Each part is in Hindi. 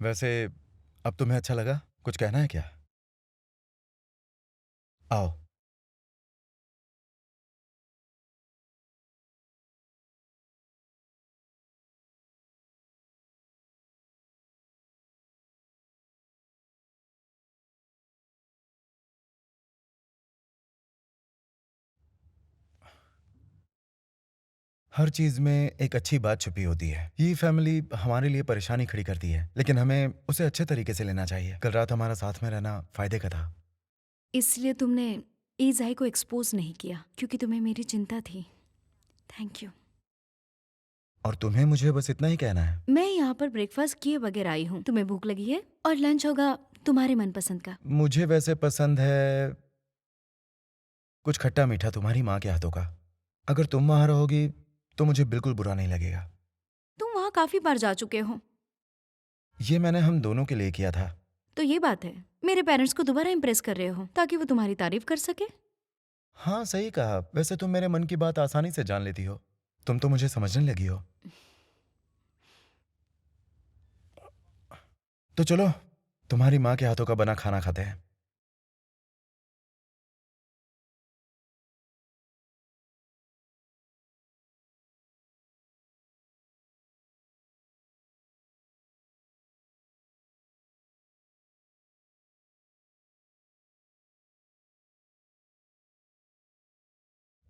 वैसे अब तुम्हें अच्छा लगा? कुछ कहना है क्या? आओ। हर चीज में एक अच्छी बात छुपी होती है। ये फैमिली हमारे लिए परेशानी खड़ी करती है, लेकिन हमें उसे अच्छे तरीके से लेना चाहिए। कल रात हमारा साथ में रहना फायदे का था। इसलिए तुमने ईज़ाई को एक्सपोज नहीं किया क्योंकि तुम्हें मेरी चिंता थी। Thank you. और तुम्हें मुझे बस इतना ही कहना है। मैं यहाँ पर ब्रेकफास्ट किए बगैर आई हूँ। तुम्हें भूख लगी है और लंच होगा तुम्हारे मनपसंद का। मुझे वैसे पसंद है कुछ खट्टा मीठा तुम्हारी माँ के हाथों का। अगर तुम वहां रहोगी तो मुझे बिल्कुल बुरा नहीं लगेगा। तुम वहाँ काफी बार जा चुके हो। ये मैंने हम दोनों के लिए किया था। तो ये बात है, मेरे पेरेंट्स को दोबारा इम्प्रेस कर रहे हो ताकि वो तुम्हारी तारीफ कर सके। हाँ, सही कहा। वैसे तुम मेरे मन की बात आसानी से जान लेती हो। तुम तो मुझे समझने लगी हो। तो चलो, तुम्हारी माँ के हाथों का बना खाना खाते हैं।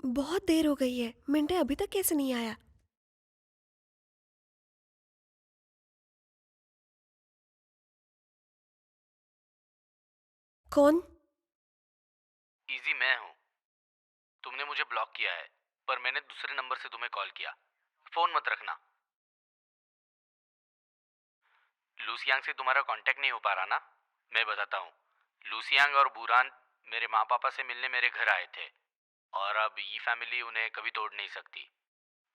बहुत देर हो गई है, मिंटे अभी तक कैसे नहीं आया? कौन? इजी मैं हूँ। तुमने मुझे ब्लॉक किया है, पर मैंने दूसरे नंबर से तुम्हें कॉल किया। फोन मत रखना। लूसियांग से तुम्हारा कांटेक्ट नहीं हो पा रहा ना? मैं बताता हूँ। लूसियांग और बुरान मेरे माँ पापा से मिलने मेरे घर आए थे, और अब ये फैमिली उन्हें कभी तोड़ नहीं सकती।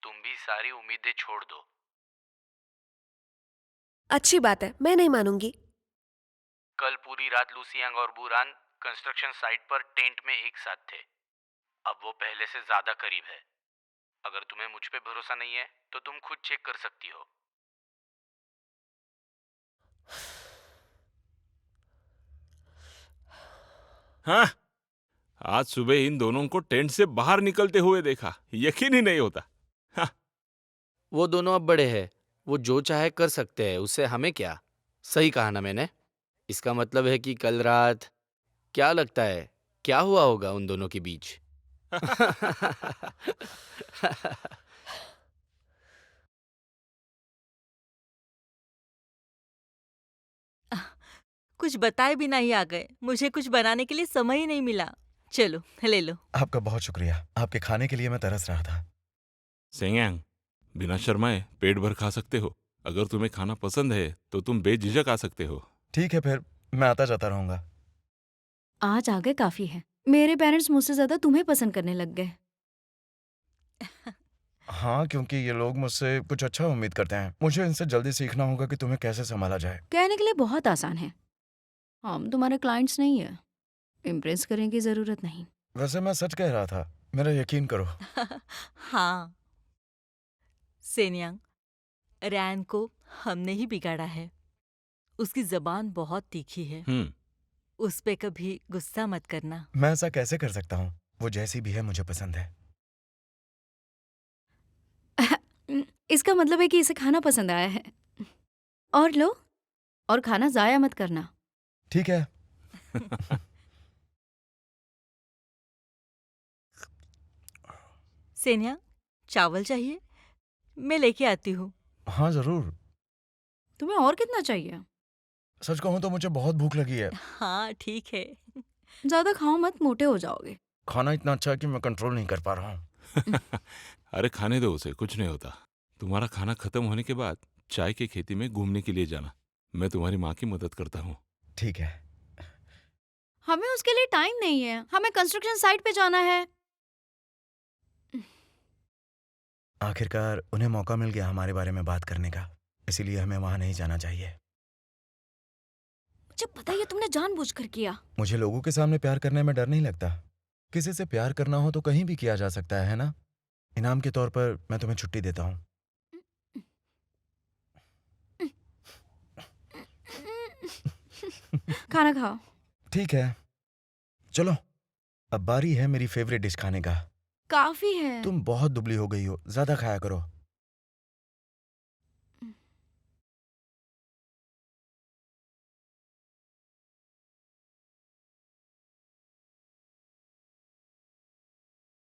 तुम भी सारी उम्मीदें छोड़ दो। अच्छी बात है, मैं नहीं मानूंगी। कल पूरी रात लूसियांग और बुरान कंस्ट्रक्शन साइट पर टेंट में एक साथ थे। अब वो पहले से ज्यादा करीब है। अगर तुम्हें मुझ पे भरोसा नहीं है तो तुम खुद चेक कर सकती हो। हाँ, आज सुबह इन दोनों को टेंट से बाहर निकलते हुए देखा, यकीन ही नहीं होता। हाँ। वो दोनों अब बड़े हैं, वो जो चाहे कर सकते हैं, उससे हमें क्या। सही कहा ना मैंने? इसका मतलब है कि कल रात क्या लगता है क्या हुआ होगा उन दोनों के बीच? कुछ बताए बिना ही आ गए। मुझे कुछ बनाने के लिए समय ही नहीं मिला। चलो, ले लो। आपका बहुत शुक्रिया। आपके खाने के लिए मैं तरस रहा था। सेंगयांग, बिना शर्माए पेट भर खा सकते हो। अगर तुम्हें खाना पसंद है तो तुम बेझिझक आ सकते हो। ठीक है, फिर मैं आता जाता रहूंगा। आज आ गए काफी है। मेरे पेरेंट्स मुझसे ज्यादा तुम्हें पसंद करने लग गए। हाँ, क्योंकि ये लोग मुझसे कुछ अच्छा उम्मीद करते हैं। मुझे इनसे जल्दी सीखना होगा कि तुम्हें कैसे संभाला जाए। कहने के लिए बहुत आसान है। हम तुम्हारे क्लाइंट्स नहीं है, इम्प्रेस करने की जरूरत नहीं। वैसे मैं सच कह रहा था, मेरा यकीन करो। हाँ, सेन्यांग, रैन को हमने ही बिगाड़ा है। उसकी जबान बहुत तीखी है। हम्म। उस पे कभी गुस्सा मत करना। मैं ऐसा कैसे कर सकता हूँ? वो जैसी भी है मुझे पसंद है। इसका मतलब है कि इसे खाना पसंद आया है। और लो, और खाना जाया मत करना। ठीक है। सेन्यांग, चावल चाहिए? मैं लेके आती हूँ। हाँ, जरूर। तुम्हें और कितना चाहिए? सच कहूँ तो मुझे बहुत भूख लगी है। हाँ, ठीक है। ज्यादा खाओ मत, मोटे हो जाओगे। खाना इतना अच्छा है कि मैं कंट्रोल नहीं कर पा रहा हूँ। अरे खाने दो उसे, कुछ नहीं होता। तुम्हारा खाना खत्म होने के बाद चाय की खेती में घूमने के लिए जाना। मैं तुम्हारी माँ की मदद करता हूँ। ठीक है। हमें उसके लिए टाइम नहीं है, हमें कंस्ट्रक्शन साइट पे जाना है। आखिरकार उन्हें मौका मिल गया हमारे बारे में बात करने का, इसीलिए हमें वहां नहीं जाना चाहिए। मुझे पता है ये तुमने जानबूझकर किया। मुझे लोगों के सामने प्यार करने में डर नहीं लगता। किसी से प्यार करना हो तो कहीं भी किया जा सकता है ना? इनाम के तौर पर मैं तुम्हें छुट्टी देता हूँ। खाना खाओ। ठीक है, चलो। अब बारी है मेरी फेवरेट डिश खाने का। काफी है। तुम बहुत दुबली हो गई हो, ज्यादा खाया करो।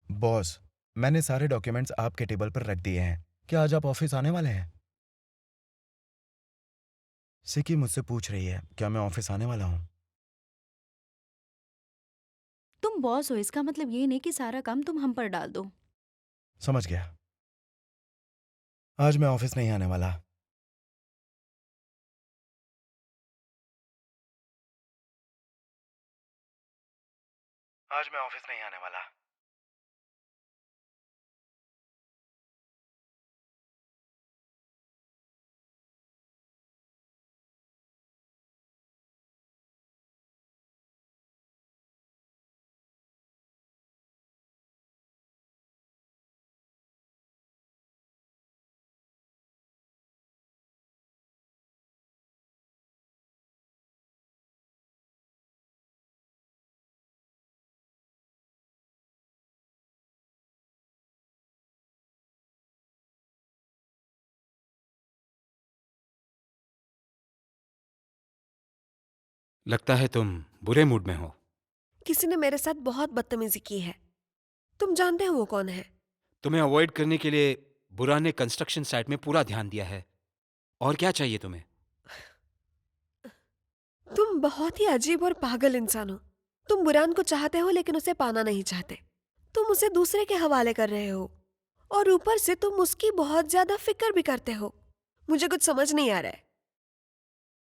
बॉस, मैंने सारे डॉक्यूमेंट्स आपके टेबल पर रख दिए हैं। क्या आज आप ऑफिस आने वाले हैं? सिकी मुझसे पूछ रही है क्या मैं ऑफिस आने वाला हूँ। तुम बॉस हो, इसका मतलब ये नहीं कि सारा काम तुम हम पर डाल दो। समझ गया। आज मैं ऑफिस नहीं आने वाला। आज मैं ऑफिस नहीं आने वाला। लगता है तुम बुरे मूड में हो। किसी ने मेरे साथ बहुत बदतमीजी की है। तुम जानते हो वो कौन है? तुम्हें अवॉइड करने के लिए बुरा ने कंस्ट्रक्शन साइट में पूरा ध्यान दिया है। और क्या चाहिए तुम्हें? तुम बहुत ही अजीब और पागल इंसान हो। तुम बुरान को चाहते हो लेकिन उसे पाना नहीं चाहते। तुम उसे दूसरे के हवाले कर रहे हो और ऊपर से तुम उसकी बहुत ज्यादा फिक्र भी करते हो। मुझे कुछ समझ नहीं आ रहा है।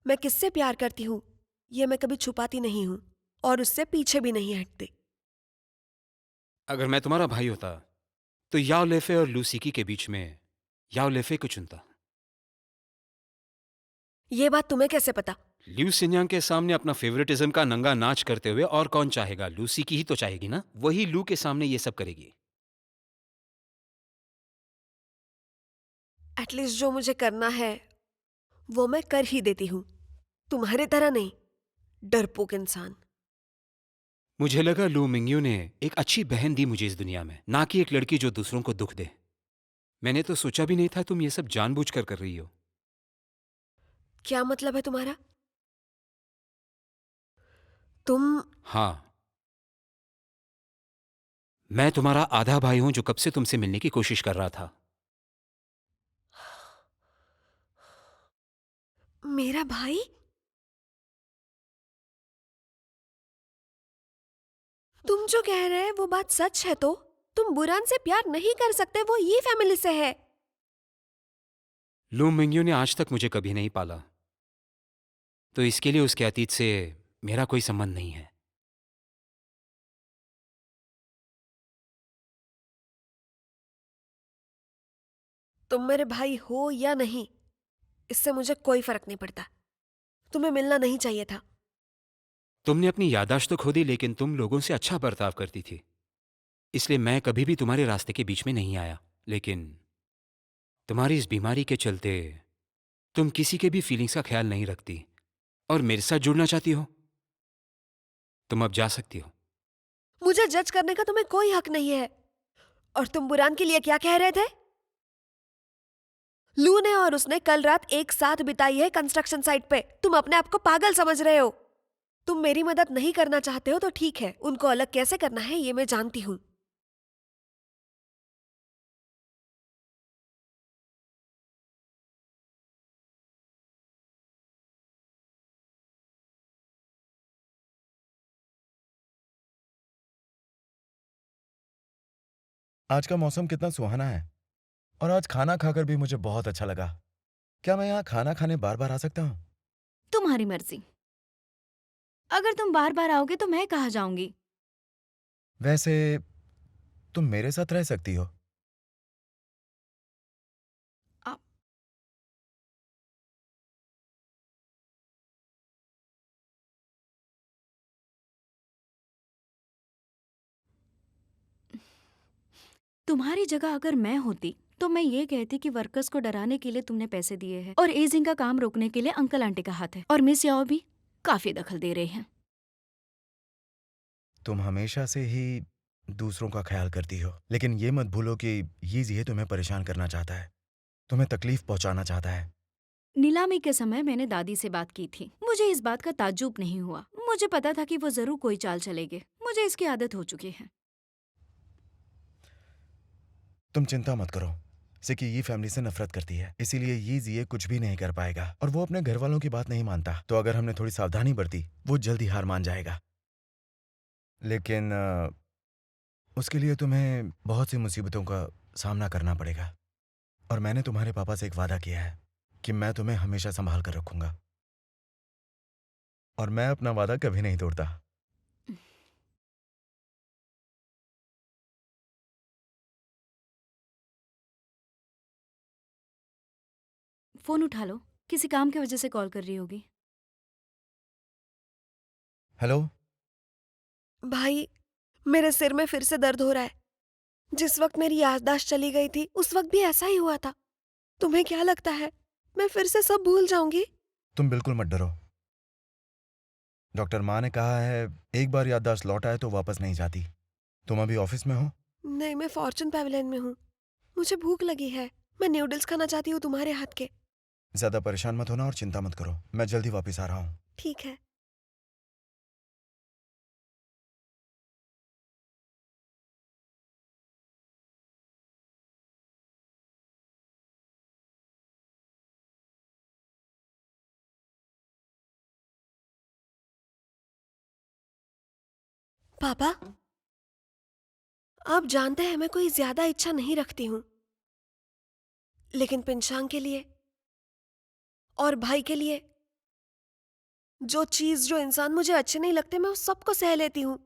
मैं किससे प्यार करती हूँ ये मैं कभी छुपाती नहीं हूँ और उससे पीछे भी नहीं हटती। अगर मैं तुम्हारा भाई होता तो याओ लेफे और लूसीकी के बीच में याओ लेफे को चुनता। ये बात तुम्हें कैसे पता? ल्यू सिन्यांग के सामने अपना फेवरेटिज्म का नंगा नाच करते हुए और कौन चाहेगा? लूसीकी ही तो चाहेगी ना। वही लू के सामने ये सब करेगी। एटलीस्ट जो मुझे करना है वो मैं कर ही देती हूँ। तुम्हारी तरह नहीं, डरपोक इंसान। मुझे लगा लू मिंगयू ने एक अच्छी बहन दी मुझे इस दुनिया में, ना कि एक लड़की जो दूसरों को दुख दे। मैंने तो सोचा भी नहीं था तुम ये सब जानबूझकर कर रही हो। क्या मतलब है तुम्हारा? तुम हाँ, मैं तुम्हारा आधा भाई हूं जो कब से तुमसे मिलने की कोशिश कर रहा था। मेरा भाई? तुम जो कह रहे हैं वो बात सच है तो? तुम बुरान से प्यार नहीं कर सकते, वो ये फैमिली से है। लू मिंगयू ने आज तक मुझे कभी नहीं पाला, तो इसके लिए उसके अतीत से मेरा कोई संबंध नहीं है। तुम मेरे भाई हो या नहीं, इससे मुझे कोई फर्क नहीं पड़ता। तुम्हें मिलना नहीं चाहिए था। तुमने अपनी याददाश्त तो खो दी, लेकिन तुम लोगों से अच्छा बर्ताव करती थी, इसलिए मैं कभी भी तुम्हारे रास्ते के बीच में नहीं आया। लेकिन तुम्हारी इस बीमारी के चलते तुम किसी के भी फीलिंग्स का ख्याल नहीं रखती और मेरे साथ जुड़ना चाहती हो। तुम अब जा सकती हो। मुझे जज करने का तुम्हें कोई हक नहीं है। और तुम बुरान के लिए क्या कह रहे थे? लू ने और उसने कल रात एक साथ बिताई है कंस्ट्रक्शन साइट पे। तुम अपने आप को पागल समझ रहे हो। तुम मेरी मदद नहीं करना चाहते हो तो ठीक है, उनको अलग कैसे करना है ये मैं जानती हूं। आज का मौसम कितना सुहाना है और आज खाना खाकर भी मुझे बहुत अच्छा लगा। क्या मैं यहाँ खाना खाने बार बार आ सकता हूँ? तुम्हारी मर्जी। अगर तुम बार बार आओगे तो मैं कहाँ जाऊंगी? वैसे तुम मेरे साथ रह सकती हो। आ- तुम्हारी जगह अगर मैं होती तो मैं ये कहती कि वर्कर्स को डराने के लिए तुमने पैसे दिए हैं और एजिंग का काम रोकने के लिए अंकल आंटी का हाथ है। और मिस याओ भी काफी दखल दे रहे हैं। तुम हमेशा से ही दूसरों का ख्याल करती हो, लेकिन ये मत भूलो कि ये तुम्हें परेशान करना चाहता है, तुम्हें तकलीफ पहुंचाना चाहता है। नीलामी के समय मैंने दादी से बात की थी। मुझे इस बात का ताज्जुब नहीं हुआ। मुझे पता था कि वो जरूर कोई चाल चलेंगे। मुझे इसकी आदत हो चुकी है। तुम चिंता मत करो। सिकी ये फैमिली से नफरत करती है, इसीलिए ये कुछ भी नहीं कर पाएगा और वो अपने घर वालों की बात नहीं मानता। तो अगर हमने थोड़ी सावधानी बरती, वो जल्दी हार मान जाएगा। लेकिन उसके लिए तुम्हें बहुत सी मुसीबतों का सामना करना पड़ेगा। और मैंने तुम्हारे पापा से एक वादा किया है कि मैं तुम्हें हमेशा संभाल कर रखूंगा, और मैं अपना वादा कभी नहीं तोड़ता। फोन उठा लो। किसी काम की वजह से कॉल कर रही होगी। हेलो। भाई, मेरे सिर में फिर से दर्द हो रहा है। जिस वक्त मेरी याददाश्त चली गई थी उस वक्त भी ऐसा ही हुआ था। तुम्हें क्या लगता है मैं फिर से सब भूल जाऊंगी? तुम बिल्कुल मत डरो। डॉक्टर माँ ने कहा है एक बार याददाश्त लौट आए तो वापस नहीं जाती। तुम अभी ऑफिस में हो? नहीं, मैं फॉर्चून पैवेलियन में हूँ। मुझे भूख लगी है। मैं नूडल्स खाना चाहती हूँ तुम्हारे हाथ के। ज्यादा परेशान मत होना और चिंता मत करो, मैं जल्दी वापस आ रहा हूँ। ठीक है। पापा, आप जानते हैं मैं कोई ज्यादा इच्छा नहीं रखती हूँ, लेकिन पिंशांग के लिए और भाई के लिए जो इंसान मुझे अच्छे नहीं लगते मैं उस सबको सह लेती हूँ,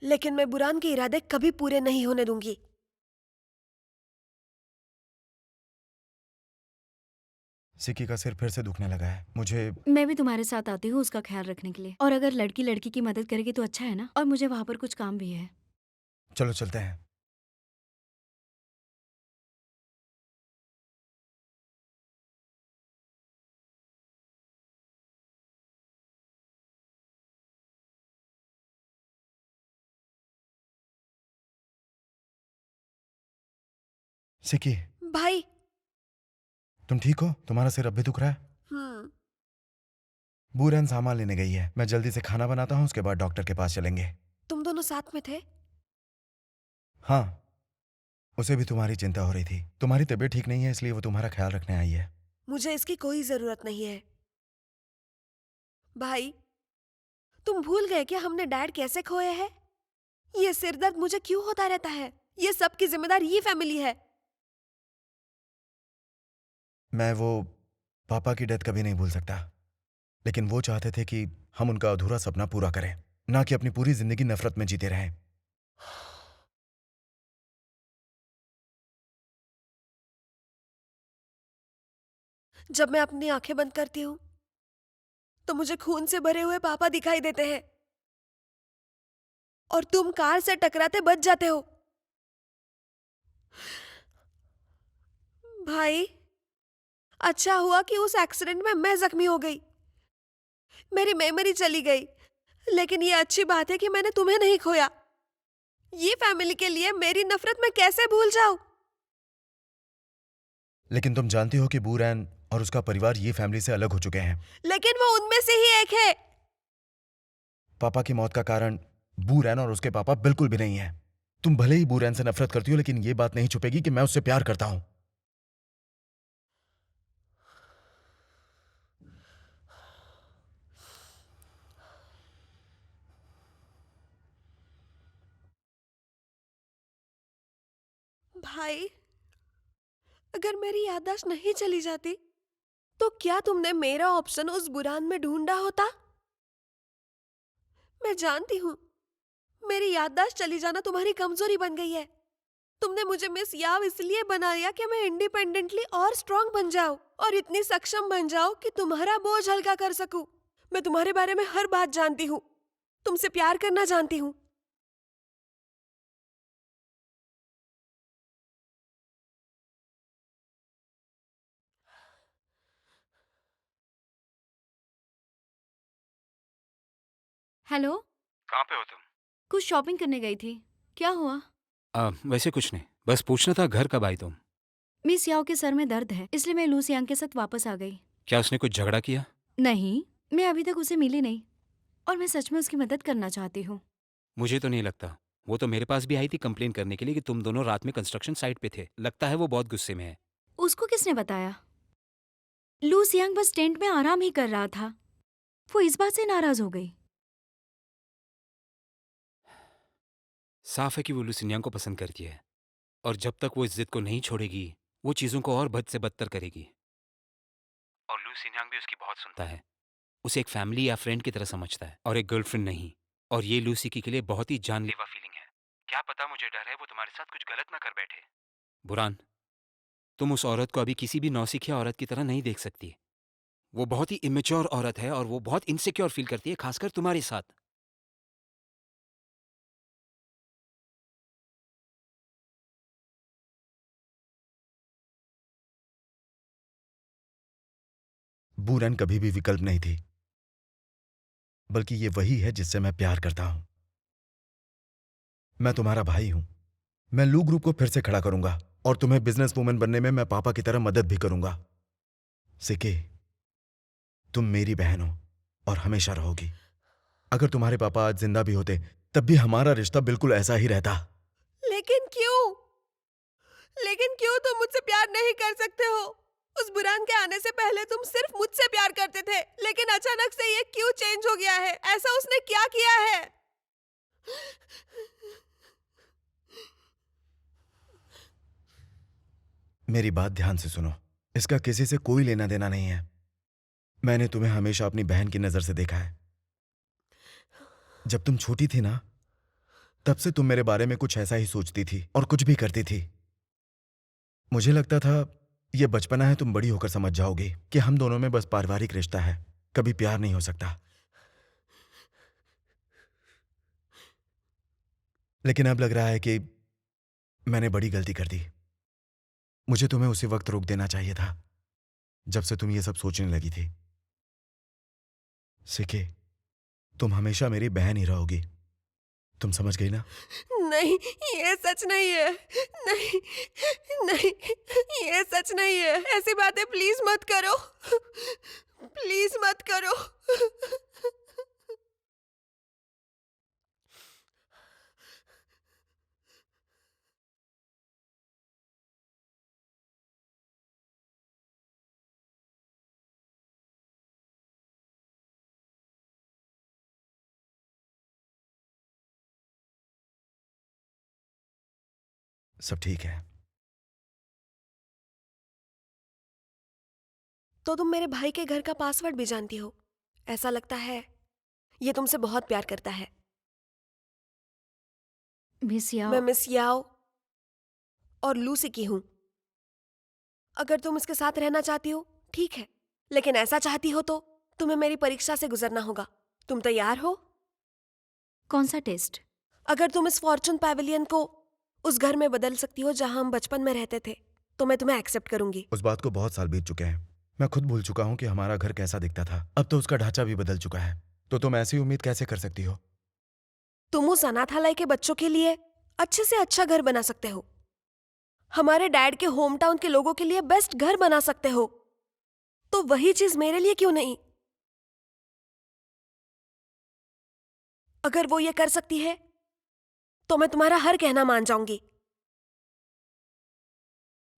लेकिन मैं बुरान के इरादे कभी पूरे नहीं होने दूंगी। सिक्की का सिर फिर से दुखने लगा है। मुझे मैं भी तुम्हारे साथ आती हूँ उसका ख्याल रखने के लिए। और अगर लड़की लड़की की मदद करेगी तो अच्छा है ना। और मुझे वहां पर कुछ काम भी है। चलो चलते हैं। सिक्की, भाई। तुम ठीक हो? तुम्हारा सिर अब भी दुख रहा है? हम्म। बूरन सामान लेने गई है। मैं जल्दी से खाना बनाता हूँ, उसके बाद डॉक्टर के पास चलेंगे। तुम दोनों साथ में थे? हाँ, उसे भी तुम्हारी चिंता हो रही थी। तुम्हारी तबीयत ठीक नहीं है, इसलिए वो तुम्हारा ख्याल रखने आई है। मुझे इसकी कोई जरूरत नहीं है। भाई, तुम भूल गए क्या हमने डैड कैसे खोए हैं? ये सिरदर्द मुझे क्यों होता रहता है? ये सब की जिम्मेदार ये फैमिली है। मैं वो पापा की डेथ कभी नहीं भूल सकता, लेकिन वो चाहते थे कि हम उनका अधूरा सपना पूरा करें, ना कि अपनी पूरी जिंदगी नफरत में जीते रहें। जब मैं अपनी आंखें बंद करती हूँ तो मुझे खून से भरे हुए पापा दिखाई देते हैं और तुम कार से टकराते बच जाते हो। भाई, अच्छा हुआ कि उस एक्सीडेंट में मैं जख्मी हो गई, मेरी मेमोरी चली गई। लेकिन ये अच्छी बात है कि मैंने तुम्हें नहीं खोया। ये फैमिली के लिए मेरी नफरत मैं कैसे भूल जाऊं? लेकिन तुम जानती हो कि बूरैन और उसका परिवार ये फैमिली से अलग हो चुके हैं। लेकिन वो उनमें से ही एक है। पापा की मौत का कारण बूरैन और उसके पापा बिल्कुल भी नहीं है। तुम भले ही बूरैन से नफरत करती हो, लेकिन ये बात नहीं छुपेगी कि मैं उससे प्यार करता हूं। भाई, अगर मेरी याददाश्त नहीं चली जाती तो क्या तुमने मेरा ऑप्शन उस बुरान में ढूंढा होता? मैं जानती हूँ मेरी याददाश्त चली जाना तुम्हारी कमजोरी बन गई है। तुमने मुझे मिस याव इसलिए बनाया कि मैं इंडिपेंडेंटली और स्ट्रांग बन जाऊं और इतनी सक्षम बन जाऊं कि तुम्हारा बोझ हल्का कर सकूं। मैं तुम्हारे बारे में हर बात जानती हूँ, तुमसे प्यार करना जानती हूँ। हेलो। कहाँ पे हो तुम? कुछ शॉपिंग करने गई थी। क्या हुआ? वैसे कुछ नहीं, बस पूछना था घर कब आई तुम? मिस याओ के सर में दर्द है, इसलिए मैं लूसियांग के साथ वापस आ गई। क्या उसने कुछ झगड़ा किया? नहीं, मैं अभी तक उसे मिली नहीं और मैं सच में उसकी मदद करना चाहती हूँ। मुझे तो नहीं लगता। वो तो मेरे पास भी आई थी कंप्लेन करने के लिए कि तुम दोनों रात में कंस्ट्रक्शन साइट पे थे। लगता है वो बहुत गुस्से में है। उसको किसने बताया? लूसियांग बस टेंट में आराम ही कर रहा था। वो इस बात से नाराज हो गई। साफ है कि वो लुसिनियांग को पसंद करती है, और जब तक वो इस जिद को नहीं छोड़ेगी वो चीजों को और बद से बदतर करेगी। और लुसिनियांग भी उसकी बहुत सुनता है। उसे एक फैमिली या फ्रेंड की तरह समझता है और एक गर्लफ्रेंड नहीं। और ये लूसी के लिए बहुत ही जानलेवा फीलिंग है। क्या पता, मुझे डर है वो तुम्हारे साथ कुछ गलत ना कर बैठे। बुरान, तुम उस औरत को अभी किसी भी नौसिखिया औरत की तरह नहीं देख सकती। वो बहुत ही इमेच्योर औरत है और वो बहुत इनसिक्योर फील करती है, खासकर तुम्हारे साथ। बूरन कभी भी विकल्प नहीं थी, बल्कि ये वही है जिससे मैं प्यार करता हूं। मैं तुम्हारा भाई हूं। मैं लू ग्रुप को फिर से खड़ा करूंगा और तुम्हें बिजनेस वूमन बनने में मैं पापा की तरह मदद भी करूंगा। सिके, तुम मेरी बहन हो और हमेशा रहोगी। अगर तुम्हारे पापा आज जिंदा भी होते तब भी हमारा रिश्ता बिल्कुल ऐसा ही रहता। लेकिन क्यों? लेकिन क्यों तुम मुझसे प्यार नहीं कर सकते हो? उस बुरान के आने से पहले तुम सिर्फ मुझसे प्यार करते थे, लेकिन अचानक से ये क्यों चेंज हो गया है? ऐसा उसने क्या किया है? मेरी बात ध्यान से सुनो। इसका किसी से कोई लेना देना नहीं है। मैंने तुम्हें हमेशा अपनी बहन की नजर से देखा है। जब तुम छोटी थी ना, तब से तुम मेरे बारे में कुछ ऐसा ही सोचती थी और कुछ भी करती थी। मुझे लगता था यह बचपना है, तुम बड़ी होकर समझ जाओगी कि हम दोनों में बस पारिवारिक रिश्ता है, कभी प्यार नहीं हो सकता। लेकिन अब लग रहा है कि मैंने बड़ी गलती कर दी। मुझे तुम्हें उसी वक्त रोक देना चाहिए था जब से तुम ये सब सोचने लगी थी। सिके, तुम हमेशा मेरी बहन ही रहोगी। तुम समझ गई ना? नहीं, ये सच नहीं है। नहीं, नहीं, ये सच नहीं है। ऐसी बातें प्लीज मत करो। प्लीज मत करो। सब ठीक है। तो तुम मेरे भाई के घर का पासवर्ड भी जानती हो? ऐसा लगता है ये तुमसे बहुत प्यार करता है। मिस याओ, मैं मिस याओ और लूसी की हूं। अगर तुम इसके साथ रहना चाहती हो, ठीक है, लेकिन ऐसा चाहती हो तो तुम्हें मेरी परीक्षा से गुजरना होगा। तुम तैयार हो? कौन सा टेस्ट? अगर तुम इस फॉर्चून पैवेलियन को उस घर में बदल सकती हो जहां हम बचपन में रहते थे, तो मैं तुम्हें एक्सेप्ट करूंगी। उस बात को बहुत साल बीत चुके हैं। मैं खुद भूल चुका हूं कि हमारा घर कैसा दिखता था। अब तो उसका ढांचा भी बदल चुका है। तो तुम ऐसी उम्मीद कैसे कर सकती हो? तुम उस अनाथालय के बच्चों के लिए अच्छे से अच्छा घर बना सकते हो। हमारे डैड के होम टाउन के लोगों के लिए बेस्ट घर बना सकते हो। तो वही चीज मेरे लिए क्यों नहीं? अगर वो ये कर सकती है तो मैं तुम्हारा हर कहना मान जाऊंगी।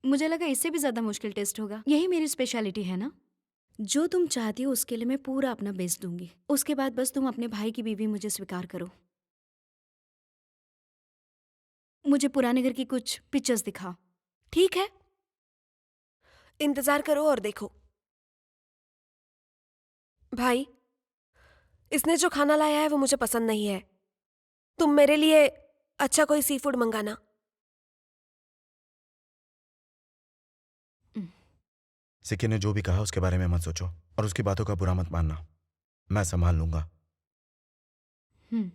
मुझे लगा इससे भी ज्यादा मुश्किल टेस्ट होगा। यही मेरी स्पेशलिटी है ना। जो तुम चाहती हो उसके लिए मैं पूरा अपना बेस्ट दूंगी। उसके बाद बस तुम अपने भाई की बीवी मुझे स्वीकार करो। मुझे पुराने घर की कुछ पिक्चर्स दिखाओ। ठीक है, इंतजार करो और देखो। भाई, इसने जो खाना लाया है वो मुझे पसंद नहीं है। तुम मेरे लिए अच्छा कोई सी फूड मंगाना। सिक्के ने जो भी कहा उसके बारे में मत सोचो और उसकी बातों का बुरा मत मानना। मैं संभाल लूंगा। हम्म।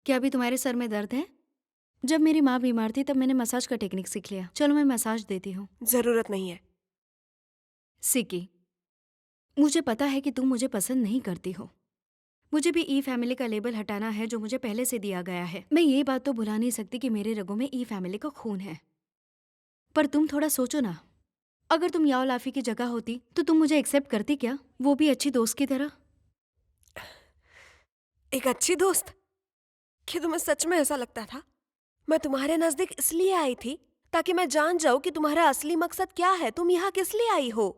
क्या अभी तुम्हारे सर में दर्द है? जब मेरी माँ बीमार थी तब मैंने मसाज का टेक्निक सीख लिया। चलो मैं मसाज देती हूँ। जरूरत नहीं है। सिकी, मुझे पता है कि तुम मुझे पसंद नहीं करती हो। मुझे भी ई फैमिली का लेबल हटाना है जो मुझे पहले से दिया गया है। मैं ये बात तो भुला नहीं सकती कि मेरे रगों में ई फैमिली का खून है। पर तुम थोड़ा सोचो ना, अगर तुम याओ लाफी की जगह होती तो तुम मुझे एक्सेप्ट करती क्या, वो भी अच्छी दोस्त की तरह? एक अच्छी दोस्त? कि तुम्हें सच में ऐसा लगता था? मैं तुम्हारे नजदीक इसलिए आई थी ताकि मैं जान जाऊं कि तुम्हारा असली मकसद क्या है, तुम यहाँ किस लिए आई हो।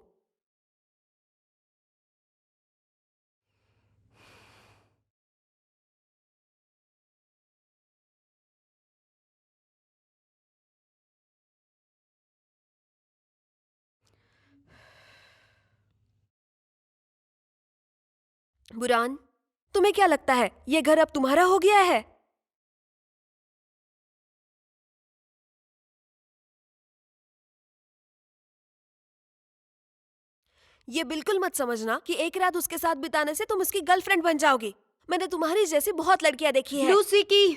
बुरान, तुम्हें क्या लगता है ये घर अब तुम्हारा हो गया है? ये बिल्कुल मत समझना कि एक रात उसके साथ बिताने से तुम उसकी गर्लफ्रेंड बन जाओगी। मैंने तुम्हारी जैसी बहुत लड़कियां देखी है। लूसी की,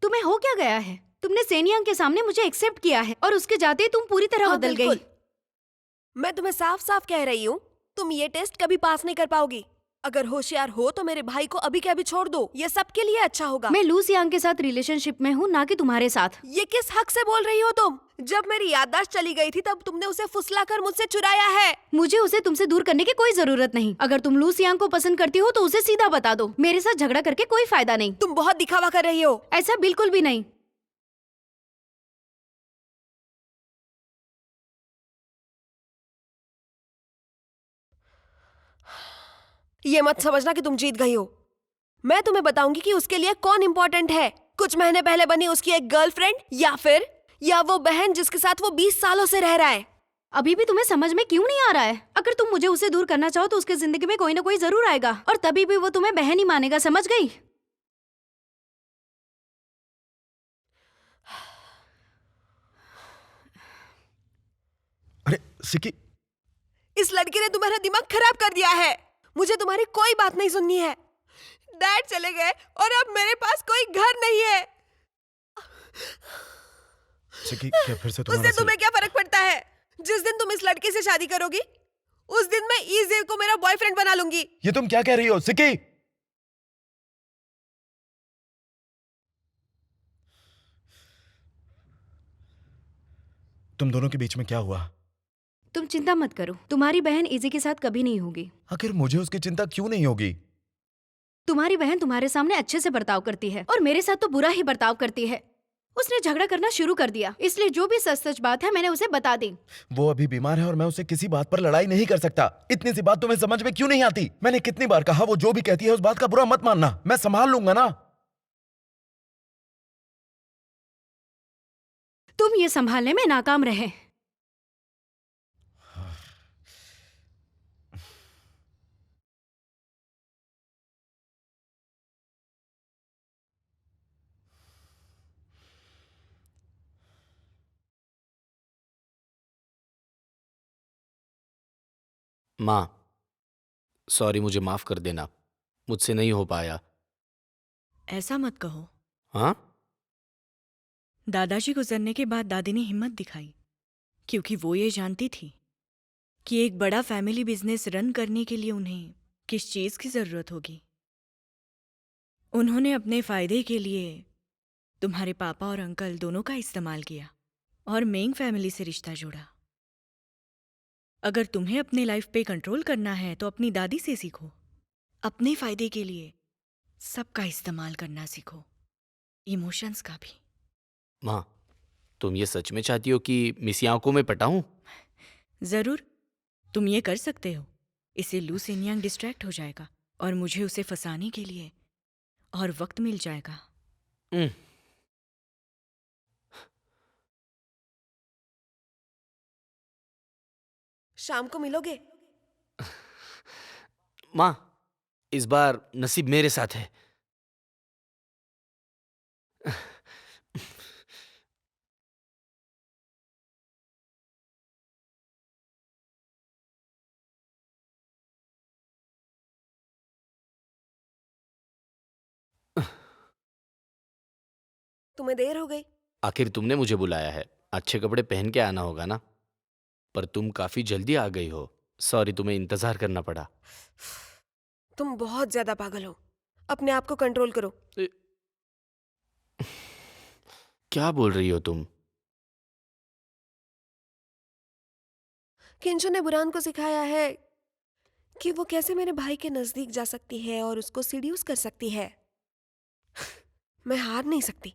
तुम्हें हो क्या गया है? तुमने सेनियांग के सामने मुझे एक्सेप्ट किया है और उसके जाते ही तुम पूरी तरह हाँ, बदल गई। बिल्कुल। मैं तुम्हें साफ साफ कह रही हूँ, तुम ये टेस्ट कभी पास नहीं कर पाओगी। अगर होशियार हो तो मेरे भाई को अभी के अभी छोड़ दो, ये सबके लिए अच्छा होगा। मैं लू सियांग के साथ रिलेशनशिप में हूँ, ना कि तुम्हारे साथ। ये किस हक से बोल रही हो तुम? जब मेरी याददाश्त चली गई थी तब तुमने उसे फुसलाकर मुझसे चुराया है। मुझे उसे तुमसे दूर करने की कोई जरूरत नहीं। अगर तुम लू सियांग को पसंद करती हो तो उसे सीधा बता दो। मेरे साथ झगड़ा करके कोई फायदा नहीं। तुम बहुत दिखावा कर रही हो। ऐसा बिल्कुल भी नहीं। ये मत समझना कि तुम जीत गई हो। मैं तुम्हें बताऊंगी कि उसके लिए कौन इम्पोर्टेंट है। कुछ महीने पहले बनी उसकी एक गर्लफ्रेंड, या वो बहन जिसके साथ वो 20 सालों से रह रहा है। अभी भी तुम्हें समझ में क्यों नहीं आ रहा है? अगर तुम मुझे उसे दूर करना चाहो तो उसके जिंदगी में कोई ना कोई जरूर आएगा, और तभी भी वो तुम्हें बहन ही मानेगा, समझ गई? अरे सिकी, इस लड़के ने तुम्हारा दिमाग खराब कर दिया है। मुझे तुम्हारी कोई बात नहीं सुननी है। डैड चले गए और अब मेरे पास कोई घर नहीं है। सिकी क्या फिर से तुम्हारा उससे तुम्हें क्या फर्क पड़ता है? जिस दिन तुम इस लड़के से शादी करोगी उस दिन मैं ईजे को मेरा बॉयफ्रेंड बना लूंगी। ये तुम क्या कह रही हो सिकी? तुम दोनों के बीच में क्या हुआ? तुम चिंता मत करो, तुम्हारी बहन इजी के साथ कभी नहीं होगी। आखिर मुझे उसकी चिंता क्यों नहीं होगी? तुम्हारी बहन तुम्हारे सामने अच्छे से बर्ताव करती है और मेरे साथ तो बुरा ही बर्ताव करती है। उसने झगड़ा करना शुरू कर दिया, इसलिए जो भी सच सच बात है मैंने उसे बता दी। वो अभी बीमार है और मैं उससे किसी बात पर लड़ाई नहीं कर सकता। इतनी सी बात तुम्हें समझ में क्यों नहीं आती? मैंने कितनी बार कहा वो जो भी कहती है उस बात का बुरा मत मानना, मैं संभाल लूंगा ना। तुम ये संभालने में नाकाम रहे। माँ, सॉरी, मुझे माफ़ कर देना, मुझसे नहीं हो पाया। ऐसा मत कहो। हाँ? दादाजी गुजरने के बाद दादी ने हिम्मत दिखाई, क्योंकि वो ये जानती थी कि एक बड़ा फैमिली बिजनेस रन करने के लिए उन्हें किस चीज़ की ज़रूरत होगी। उन्होंने अपने फ़ायदे के लिए तुम्हारे पापा और अंकल दोनों का इस्तेमाल किया और मेंग फैमिली से रिश्ता जोड़ा। अगर तुम्हें अपने लाइफ पे कंट्रोल करना है तो अपनी दादी से सीखो। अपने फ़ायदे के लिए सबका इस्तेमाल करना सीखो, इमोशंस का भी। माँ, तुम ये सच में चाहती हो कि मिस यांग को मैं पटाऊं? ज़रूर, तुम ये कर सकते हो। इससे लू सेनियांग डिस्ट्रैक्ट हो जाएगा और मुझे उसे फंसाने के लिए और वक्त मिल जाएगा। उम, शाम को मिलोगे? माँ, इस बार नसीब मेरे साथ है। तुम्हें देर हो गई। आखिर तुमने मुझे बुलाया है, अच्छे कपड़े पहन के आना होगा ना। पर तुम काफी जल्दी आ गई हो। सॉरी, तुम्हें इंतजार करना पड़ा। तुम बहुत ज्यादा पागल हो। अपने आप को कंट्रोल करो। क्या बोल रही हो तुम? किंजो ने बुरान को सिखाया है कि वो कैसे मेरे भाई के नजदीक जा सकती है और उसको सीड्यूस कर सकती है। मैं हार नहीं सकती।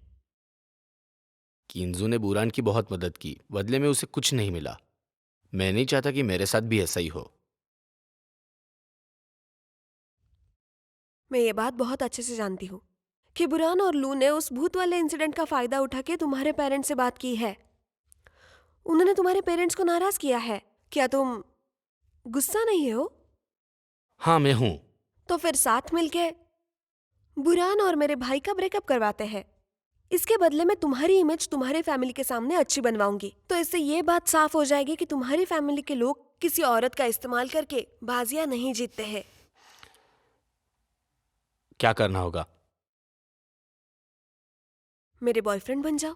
किंजू ने बुरान की बहुत मदद की, बदले में उसे कुछ नहीं मिला। मैं नहीं चाहता कि मेरे साथ भी ऐसा ही हो। मैं ये बात बहुत अच्छे से जानती हूँ कि बुरान और लू ने उस भूत वाले इंसिडेंट का फायदा उठा के तुम्हारे पेरेंट्स से बात की है। उन्होंने तुम्हारे पेरेंट्स को नाराज किया है। क्या तुम गुस्सा नहीं हो? हाँ, मैं हूं। तो फिर साथ मिलके बुरान और मेरे भाई का ब्रेकअप करवाते हैं। इसके बदले में तुम्हारी इमेज तुम्हारे फैमिली के सामने अच्छी बनवाऊंगी। तो इससे ये बात साफ हो जाएगी कि तुम्हारी फैमिली के लोग किसी औरत का इस्तेमाल करके बाजियां नहीं जीतते हैं। क्या करना होगा? मेरे बॉयफ्रेंड बन जाओ।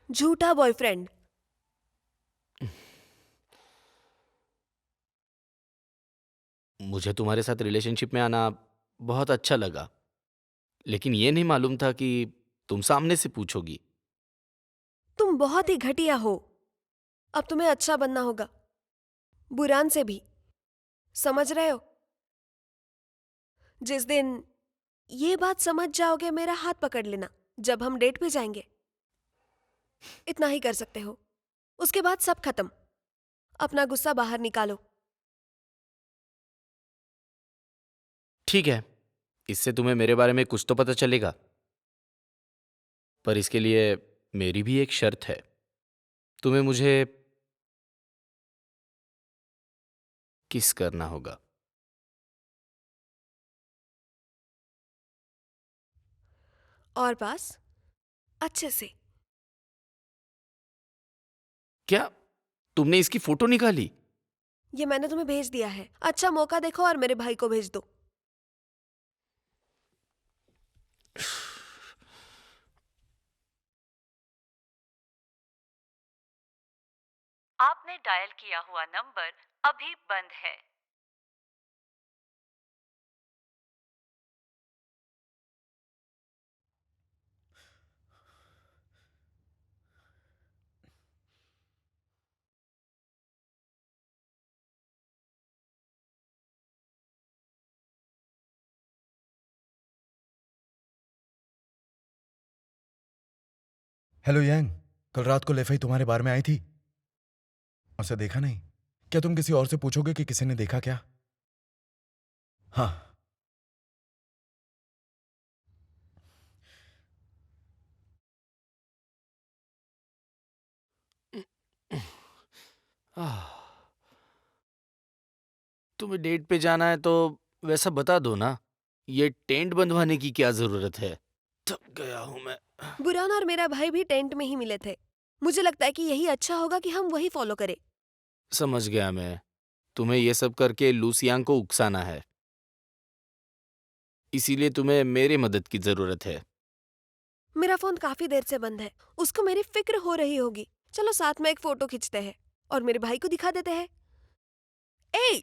झूठा बॉयफ्रेंड। मुझे तुम्हारे साथ रिलेशनशिप में आना बहुत अच्छा लगा, लेकिन ये नहीं मालूम था कि तुम सामने से पूछोगी। तुम बहुत ही घटिया हो। अब तुम्हें अच्छा बनना होगा, बुरान से भी। समझ रहे हो? जिस दिन ये बात समझ जाओगे, मेरा हाथ पकड़ लेना जब हम डेट पे जाएंगे। इतना ही कर सकते हो। उसके बाद सब खत्म। अपना गुस्सा बाहर निकालो। ठीक है, इससे तुम्हें मेरे बारे में कुछ तो पता चलेगा। पर इसके लिए मेरी भी एक शर्त है। तुम्हें मुझे किस करना होगा। और पास अच्छे से। क्या तुमने इसकी फोटो निकाली? ये मैंने तुम्हें भेज दिया है। अच्छा मौका देखो और मेरे भाई को भेज दो। आपने डायल किया हुआ नंबर अभी बंद है। हेलो यांग, कल रात को लेफई तुम्हारे बार में आई थी। उसे देखा नहीं? क्या तुम किसी और से पूछोगे कि किसी ने देखा क्या? हाँ। तुम्हें डेट पे जाना है तो वैसा बता दो ना। ये टेंट बंधवाने की क्या जरूरत है? थक गया हूं मैं। बुरान और मेरा भाई भी टेंट में ही मिले थे। मुझे लगता है कि यही अच्छा होगा कि हम वही फॉलो करें। समझ गया मैं। तुम्हें ये सब करके लूसियांग को उकसाना है, इसीलिए तुम्हें मेरी मदद की जरूरत है। मेरा फोन काफी देर से बंद है। उसको मेरी फिक्र हो रही होगी। चलो साथ में एक फोटो खींचते हैं और मेरे भाई को दिखा देते हैं। ए,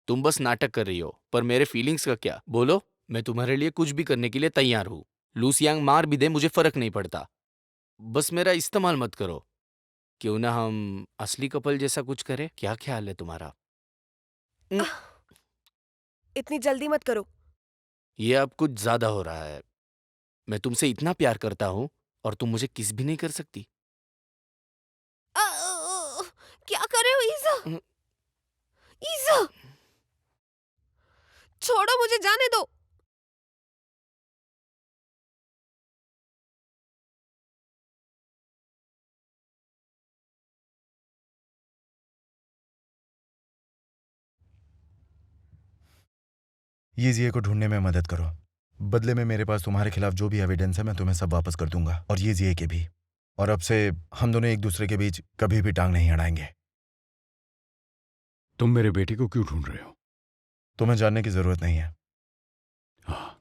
तुम बस नाटक कर रही हो, पर मेरे फीलिंग्स का क्या? बोलो, मैं तुम्हारे लिए कुछ भी करने के लिए तैयार हूँ। लूसियांग मार भी दे, मुझे फर्क नहीं पड़ता। बस मेरा इस्तेमाल मत करो। क्यों ना हम असली कपल जैसा कुछ करें? क्या ख्याल है तुम्हारा? इतनी जल्दी मत करो। ये अब कुछ ज्यादा हो रहा है। मैं तुमसे इतना प्यार करता हूँ और तुम मुझे किस भी नहीं कर सकती। क्या कर रहे हो ईसा? हम्म। ईसा, छोड़ो, मुझे जाने दो। ये जिए को ढूंढने में मदद करो। बदले में मेरे पास तुम्हारे खिलाफ जो भी एविडेंस है मैं तुम्हें सब वापस कर दूंगा, और ये जिए के भी। और अब से हम दोनों एक दूसरे के बीच कभी भी टांग नहीं अड़ाएंगे। तुम मेरे बेटे को क्यों ढूंढ रहे हो? तुम्हें जानने की जरूरत नहीं है। हाँ,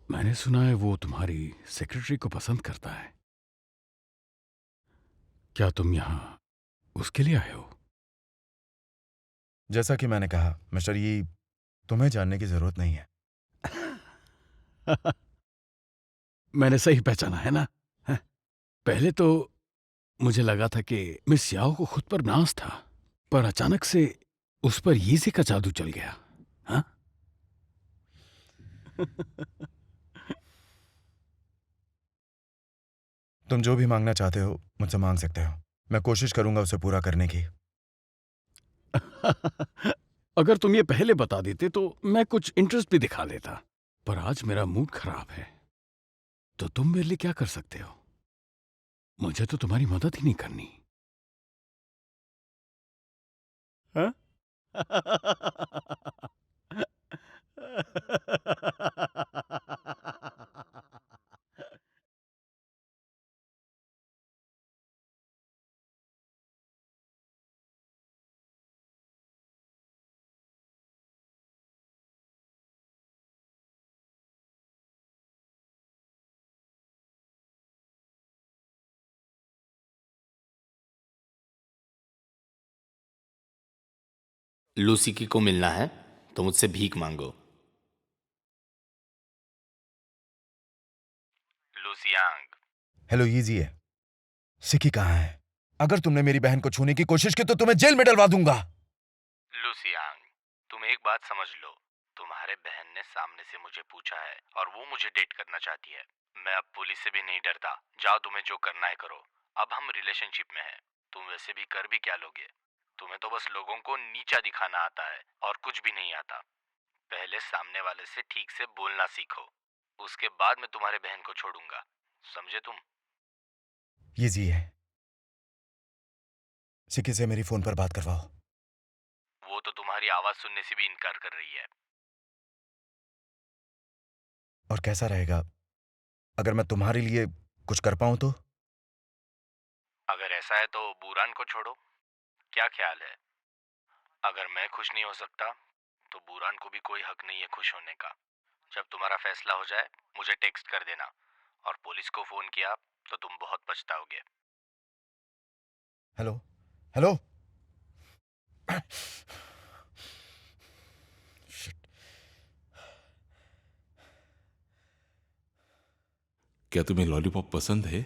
मैंने सुना है वो तुम्हारी सेक्रेटरी को पसंद करता है। क्या तुम यहाँ उसके लिए आए हो? जैसा कि मैंने कहा मिस्टर यी, तुम्हें जानने की जरूरत नहीं है। मैंने सही पहचाना है ना? हैं? पहले तो मुझे लगा था कि मिस याओ को खुद पर नाज था, पर अचानक से उस पर यीज़ी का जादू चल गया। हाँ? तुम जो भी मांगना चाहते हो मुझसे मांग सकते हो। मैं कोशिश करूंगा उसे पूरा करने की। अगर तुम ये पहले बता देते तो मैं कुछ इंटरेस्ट भी दिखा देता, पर आज मेरा मूड खराब है। तो तुम मेरे लिए क्या कर सकते हो? मुझे तो तुम्हारी मदद ही नहीं करनी। हाँ? लूसी की को मिलना है तो मुझसे भीख मांगो। लूसियांग। हेलो यीजी है। सिकी कहाँ है? अगर तुमने मेरी बहन को छूने की कोशिश की तो तुम्हें जेल में डलवा दूंगा। लूसियांग, तुम एक बात समझ लो, तुम्हारे बहन ने सामने से मुझे पूछा है और वो मुझे डेट करना चाहती है। मैं अब पुलिस से भी नहीं डरता। जाओ, तुम्हें जो करना है करो। अब हम रिलेशनशिप में हैं। तुम वैसे भी कर भी क्या लोगे? तुम्हें तो बस लोगों को नीचा दिखाना आता है और कुछ भी नहीं आता। पहले सामने वाले से ठीक से बोलना सीखो, उसके बाद मैं तुम्हारे बहन को छोड़ूंगा। समझे तुम? यीजी है। सिकी से मेरी फोन पर बात करवाओ। वो तो तुम्हारी आवाज सुनने से भी इनकार कर रही है। और कैसा रहेगा अगर मैं तुम्हारे लिए कुछ कर पाऊं तो? अगर ऐसा है तो बुरान को छोड़ो। क्या ख्याल है? अगर मैं खुश नहीं हो सकता तो बुरान को भी कोई हक नहीं है खुश होने का। जब तुम्हारा फैसला हो जाए मुझे टेक्स्ट कर देना। और पुलिस को फोन किया तो तुम बहुत पछताओगे। Hello hello. Shit. क्या तुम्हें लॉलीपॉप पसंद है?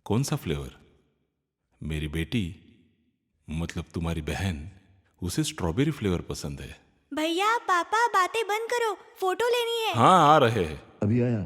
कौन सा फ्लेवर? मेरी बेटी, मतलब तुम्हारी बहन, उसे स्ट्रॉबेरी फ्लेवर पसंद है। भैया पापा बातें बंद करो, फोटो लेनी है। हाँ, आ रहे हैं। अभी आया।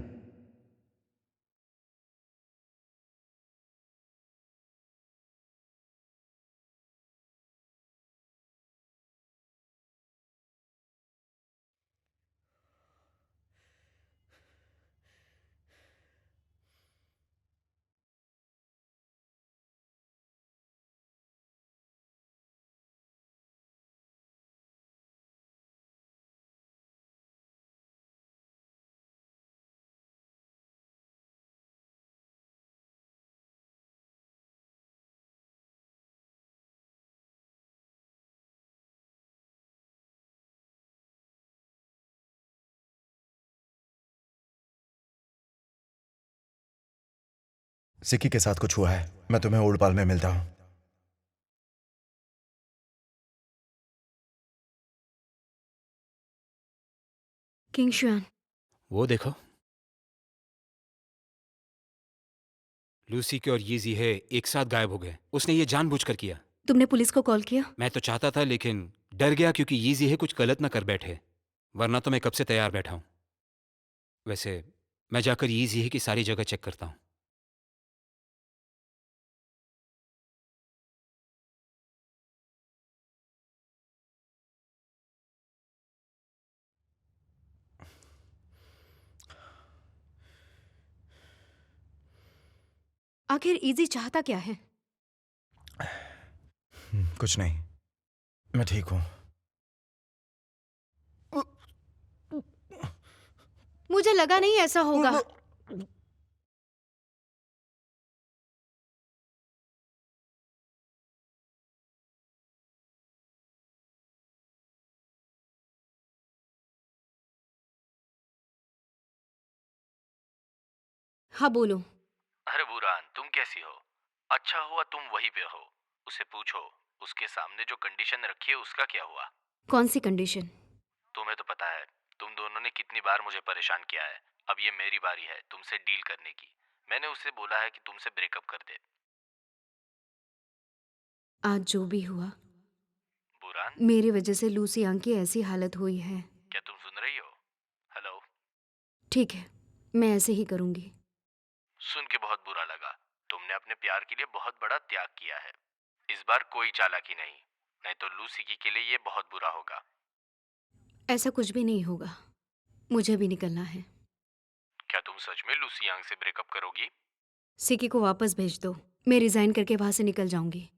सिकी के साथ कुछ हुआ है। मैं तुम्हें ओल्ड में मिलता हूं। किंग शुआन, वो देखो, लूसी के और यीजी है एक साथ गायब हो गए। उसने ये जानबूझकर किया। तुमने पुलिस को कॉल किया? मैं तो चाहता था लेकिन डर गया क्योंकि यीजी है कुछ गलत ना कर बैठे, वरना तो मैं कब से तैयार बैठा हूं। वैसे मैं जाकर यीजी है की सारी जगह चेक करता हूं। आखिर इजी चाहता क्या है? कुछ नहीं, मैं ठीक हूं। मुझे लगा नहीं ऐसा होगा। हाँ बोलो। अरे बुरान, तुम कैसी हो? अच्छा हुआ तुम वहीं पे हो। उसे पूछो, उसके सामने जो कंडीशन रखी है उसका क्या हुआ? कौन सी कंडीशन? तुम्हें तो पता है, तुम दोनों ने कितनी बार मुझे परेशान किया है। अब ये मेरी बारी है तुमसे डील करने की। मैंने उससे बोला है कि तुमसे ब्रेकअप कर दे। आज जो भी हुआ, बुरान, मेरी वजह से लूसी यांग की ऐसी हालत हुई है। क्या तुम सुन रही हो? हेलो? ठीक है, मैं ऐसे ही करूंगी। सुन के बहुत बुरा लगा। तुमने अपने प्यार के लिए बहुत बड़ा त्याग किया है। इस बार कोई चालाकी नहीं, नहीं तो लूसी के लिए ये बहुत बुरा होगा। ऐसा कुछ भी नहीं होगा, मुझे भी निकलना है। क्या तुम सच में लूसी यांग से ब्रेकअप करोगी? सिकी को वापस भेज दो, मैं रिजाइन करके वहां से निकल जाऊंगी।